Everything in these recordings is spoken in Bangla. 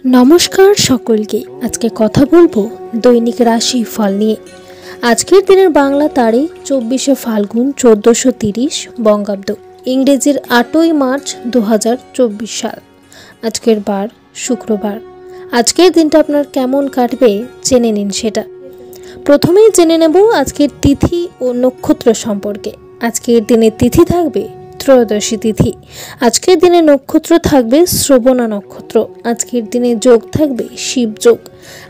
নমস্কার সকলকে। আজকে কথা বলবো দৈনিক রাশি ফল নিয়ে। আজকের দিনের বাংলা তারিখ 24শে ফাল্গুন 1430 বঙ্গাব্দ, ইংরেজির 8ই মার্চ 2024 সাল। আজকের বার শুক্রবার। আজকের দিনটা আপনার কেমন কাটবে জেনে নিন সেটা। প্রথমেই জেনে নেব আজকের তিথি ও নক্ষত্র সম্পর্কে। আজকের দিনে তিথি থাকবে ত্রয়োদশী তিথি। আজকের দিনে নক্ষত্র থাকবে শ্রবণা নক্ষত্র। আজকের দিনে যোগ থাকবে শিব যোগ।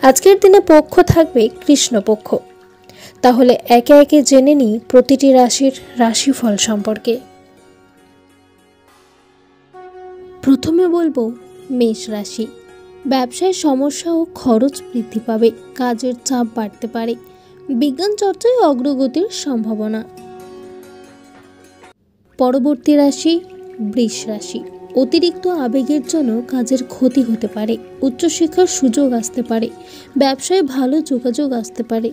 আজকের দিনে পক্ষ থাকবে কৃষ্ণপক্ষ। তাহলে একে একে জেনে নিই প্রতিটি রাশির রাশিফল সম্পর্কে। প্রথমে বলবো মেষ রাশি। ব্যবসায় সমস্যা ও খরচ বৃদ্ধি পাবে, কাজের চাপ বাড়তে পারে, বিজ্ঞান চর্চায় অগ্রগতির সম্ভাবনা। পরবর্তী রাশি বৃষ রাশি। অতিরিক্ত আবেগের জন্য কাজের ক্ষতি হতে পারে, উচ্চশিক্ষার সুযোগ আসতে পারে, ব্যবসায় ভালো যোগাযোগ আসতে পারে।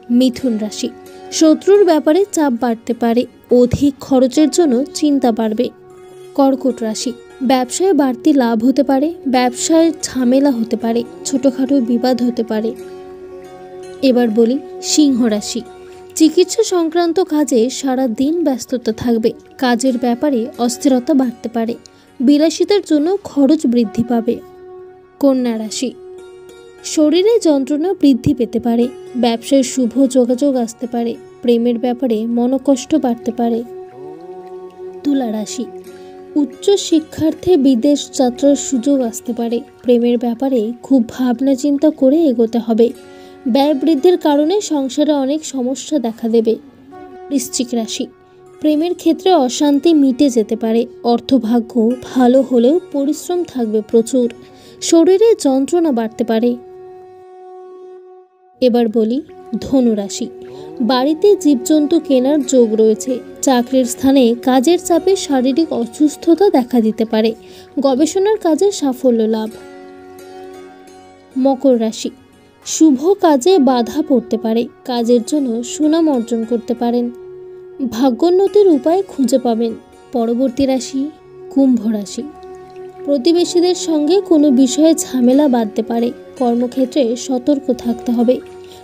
মিথুন রাশি। শত্রুর ব্যাপারে চাপ বাড়তে পারে, অধিক খরচের জন্য চিন্তা বাড়বে। কর্কট রাশি। ব্যবসায় বাড়তি লাভ হতে পারে, ব্যবসায় ঝামেলা হতে পারে, ছোটখাটো বিবাদ হতে পারে। এবার বলি সিংহ রাশি। চিকিৎসা সংক্রান্ত কাজে সারা দিন ব্যস্ততা থাকবে, কাজের ব্যাপারে অস্থিরতা বাড়তে পারে, বিলাসিতার জন্য খরচ বৃদ্ধি পাবে। কন্যা রাশি। শরীরে যন্ত্রণা বৃদ্ধি পেতে পারে, ব্যবসায় শুভ যোগাযোগ আসতে পারে, প্রেমের ব্যাপারে মনোকষ্ট বাড়তে পারে। তুলা রাশি। উচ্চ শিক্ষার্থে বিদেশ যাত্রার সুযোগ আসতে পারে, প্রেমের ব্যাপারে খুব ভাবনা চিন্তা করে এগোতে হবে, ব্যয় বৃদ্ধির কারণে সংসারে অনেক সমস্যা দেখা দেবে। বৃশ্চিক রাশি। প্রেমের ক্ষেত্রে অশান্তি মিটে যেতে পারে, অর্থভাগ্য ভালো হলেও পরিশ্রম থাকবে প্রচুর, শরীরে যন্ত্রণা বাড়তে পারে। এবার বলি ধনু রাশি। বাড়িতে জীবজন্তু কেনার যোগ রয়েছে, চাকরির স্থানে কাজের চাপে শারীরিক অসুস্থতা দেখা দিতে পারে, গবেষণার কাজে সাফল্য লাভ। মকর রাশি। শুভ কাজে বাধা পড়তে পারে, কাজের জন্য সুনাম অর্জন করতে পারেন, ভাগ্যোন্নতির উপায় খুঁজে পাবেন। পরবর্তী রাশি কুম্ভ রাশি। প্রতিবেশীদের সঙ্গে কোনো বিষয়ে ঝামেলা বাঁধতে পারে, কর্মক্ষেত্রে সতর্ক থাকতে হবে,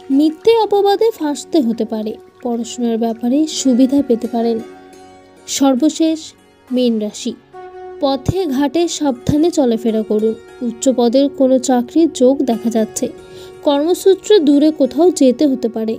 মিথ্যে অপবাদে ফাঁসতে হতে পারে, পড়াশোনার ব্যাপারে সুবিধা পেতে পারেন। সর্বশেষ মীন রাশি। পথে ঘাটে সাবধানে চলাফেরা করুন, উচ্চ পদের কোনো চাকরির যোগ দেখা যাচ্ছে, কর্মসূত্রে দূরে কোথাও যেতে হতে পারে।